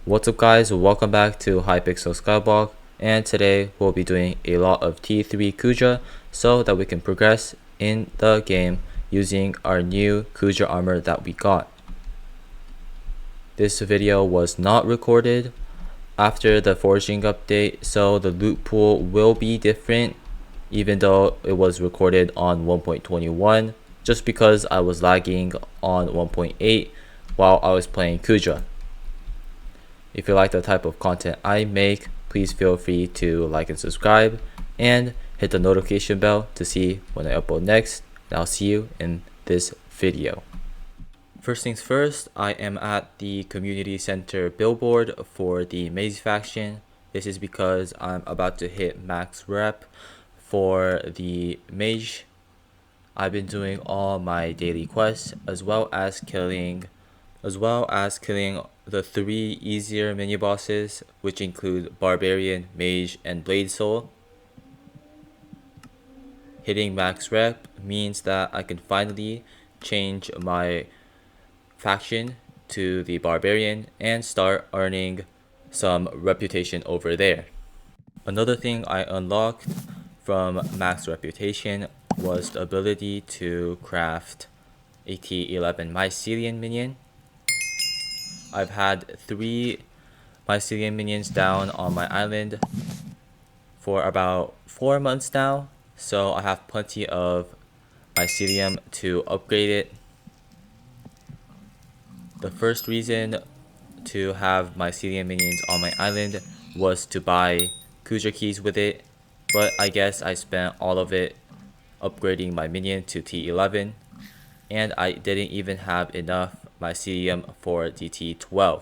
What's up guys, welcome back to Hypixel Skyblock, and today we'll be doing a lot of T3 Kuudra so that we can progress in the game using our new Kuudra armor that we got. This video was not recorded after the foraging update, so the loot pool will be different even though it was recorded on 1.21 just because I was lagging on 1.8 while I was playing Kuudra. If you like the type of content I make, please feel free to like and subscribe and hit the notification bell to see when I upload next, and I'll see you in this video. First things first, I am at the community center billboard for the Mage faction. This is because I'm about to hit max rep for the Mage. I've been doing all my daily quests as well as killing the 3 easier mini bosses, which include Barbarian, Mage, and Blade Soul. Hitting max rep means that I can finally change my faction to the Barbarian and start earning some reputation over there. Another thing I unlocked from max reputation was the ability to craft a T11 mycelium minion. I've had 3 mycelium minions down on my island for about 4 months now, so I have plenty of mycelium to upgrade it. The first reason to have mycelium minions on my island was to buy Kuudra keys with it, but I guess I spent all of it upgrading my minion to T11, and I didn't even have enough mycelium for the T12.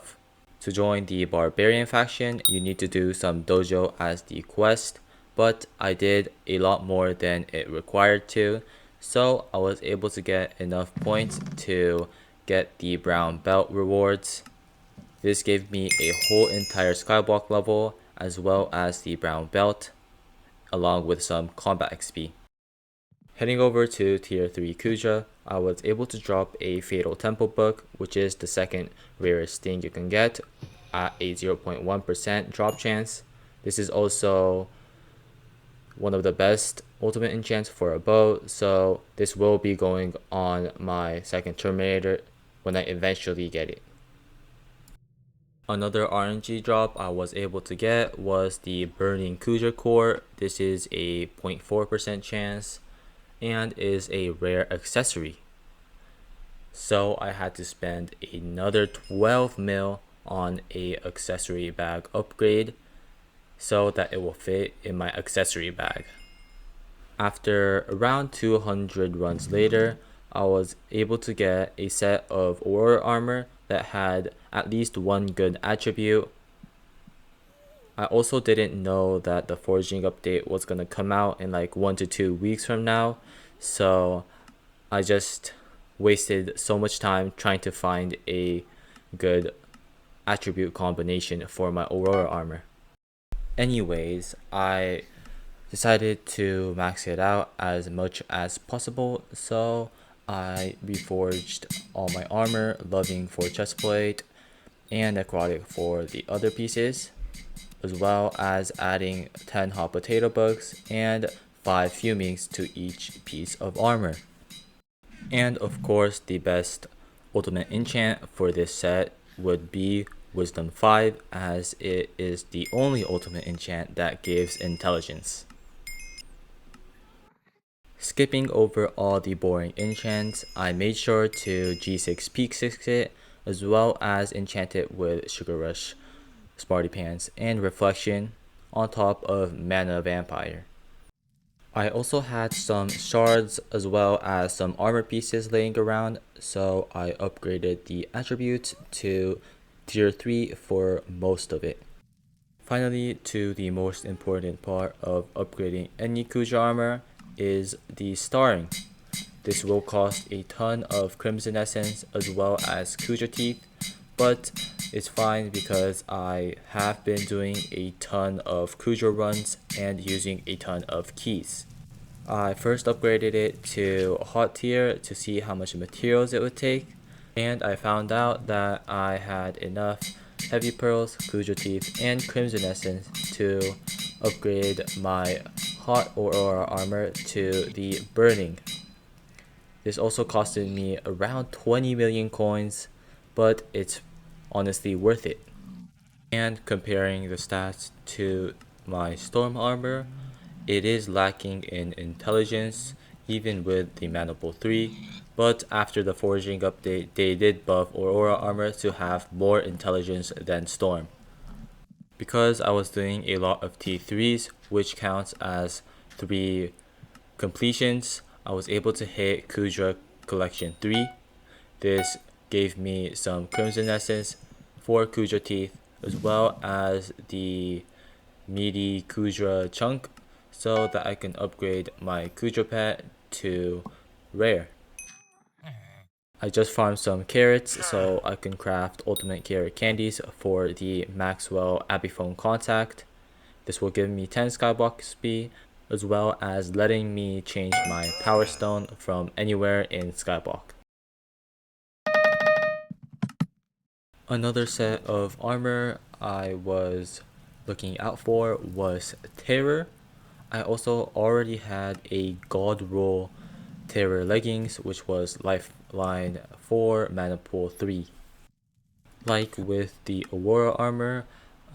To join the Barbarian faction, you need to do some dojo as the quest, but I did a lot more than it required to, so I was able to get enough points to get the brown belt rewards. This gave me a whole entire skyblock level as well as the brown belt, along with some combat XP. Heading over to tier 3 Kuudra, I was able to drop a Fatal Temple book, which is the second rarest thing you can get at a 0.1% drop chance. This is also one of the best ultimate enchants for a bow, so this will be going on my second Terminator when I eventually get it. Another RNG drop I was able to get was the Burning Kuudra core. This is a 0.4% chance and is a rare accessory. So I had to spend another 12 mil on a accessory bag upgrade so that it will fit in my accessory bag. After around 200 runs later, I was able to get a set of Aurora armor that had at least one good attribute. I also didn't know that the foraging update was gonna come out in like 1 to 2 weeks from now, so I just wasted so much time trying to find a good attribute combination for my Aurora armor. Anyways, I decided to max it out as much as possible, so I reforged all my armor, loving for chestplate and necrotic for the other pieces, as well as adding 10 hot potato bugs and 5 fumings to each piece of armor. And of course, the best ultimate enchant for this set would be Wisdom 5, as it is the only ultimate enchant that gives intelligence. Skipping over all the boring enchants, I made sure to G6 Peak 6 it, as well as enchant it with Sugar Rush, Smarty Pants, and Reflection on top of Mana Vampire. I also had some shards as well as some armor pieces laying around, so I upgraded the attributes to tier 3 for most of it. Finally, to the most important part of upgrading any Kuudra armor is the starring. This will cost a ton of Crimson Essence as well as Kuudra Teeth, but it's fine because I have been doing a ton of Kuudra runs and using a ton of keys. I first upgraded it to hot tier to see how much materials it would take, and I found out that I had enough Heavy Pearls, Kuudra Teeth, and Crimson Essence to upgrade my Hot Aurora armor to the Burning. This also costed me around 20 million coins, but it's honestly worth it. And comparing the stats to my Storm armor, it is lacking in intelligence even with the Manipul 3, but after the forging update they did buff Aurora armor to have more intelligence than Storm. Because I was doing a lot of T3s, which counts as 3 completions, I was able to hit Kuudra Collection 3. This gave me some Crimson Essence, 4 Kuudra Teeth, as well as the meaty Kuudra chunk, so that I can upgrade my Kuudra pet to rare. I just farmed some carrots so I can craft ultimate carrot candies for the Maxwell Abiphone contact. This will give me 10 Skyblock XP, as well as letting me change my power stone from anywhere in Skyblock. Another set of armor I was looking out for was Terror. I also already had a God Roll Terror leggings, which was Lifeline 4, Manipul 3. Like with the Aurora armor,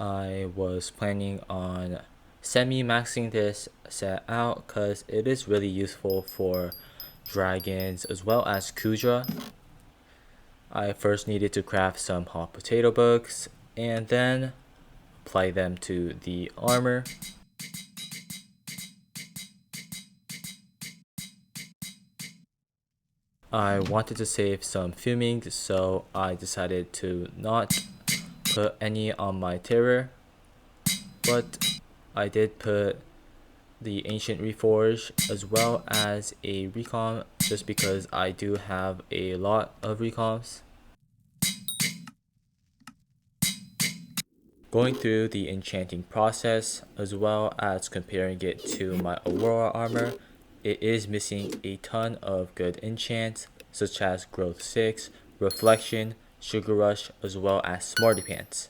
I was planning on semi-maxing this set out because it is really useful for dragons as well as Kuudra. I first needed to craft some hot potato books and then apply them to the armor. I wanted to save some fuming, so I decided to not put any on my Terror, but I did put the Ancient Reforge as well as a recom, just because I do have a lot of recoms. Going through the enchanting process as well as comparing it to my Aurora armor, it is missing a ton of good enchants such as Growth 6, Reflection, Sugar Rush, as well as Smarty Pants.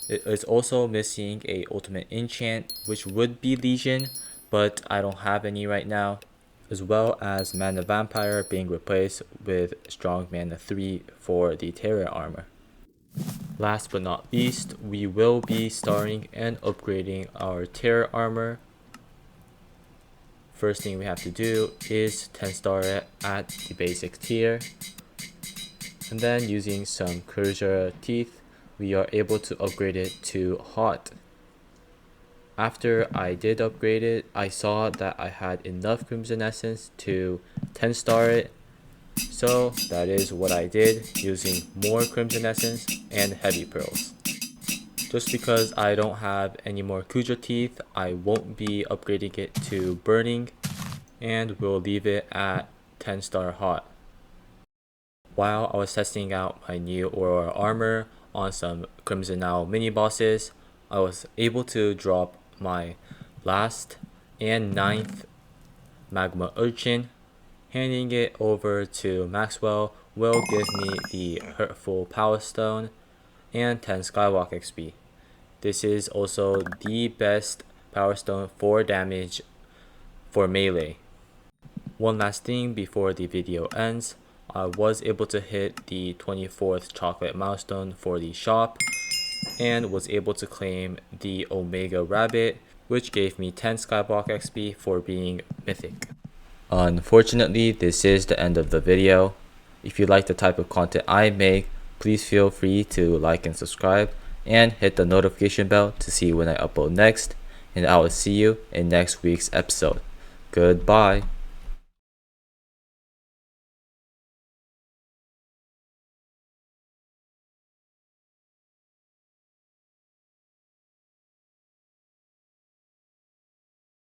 It is also missing a ultimate enchant, which would be Legion, but I don't have any right now, as well as Mana Vampire being replaced with Strong Mana 3 for the Terror armor. Last but not least, we will be starting and upgrading our Terror armor. First thing we have to do is 10 star it at the basic tier, and then using some Kuudra Teeth we are able to upgrade it to hot. After I did upgrade it, I saw that I had enough Crimson Essence to 10 star it, so that is what I did, using more Crimson Essence and Heavy Pearls. Just because I don't have any more Kuudra Teeth, I won't be upgrading it to Burning, and we'll leave it at 10 star hot. While I was testing out my new Aurora armor on some Crimson Owl mini bosses, I was able to drop my last and 9th Magma Urchin. Handing it over to Maxwell will give me the Hurtful Power Stone and 10 Skywalk XP. This is also the best Power Stone for damage for melee. One last thing before the video ends, I was able to hit the 24th chocolate milestone for the shop and was able to claim the Omega Rabbit, which gave me 10 Skyblock XP for being mythic. Unfortunately, this is the end of the video. If you like the type of content I make, please feel free to like and subscribe and hit the notification bell to see when I upload next, and I will see you in next week's episode. Goodbye.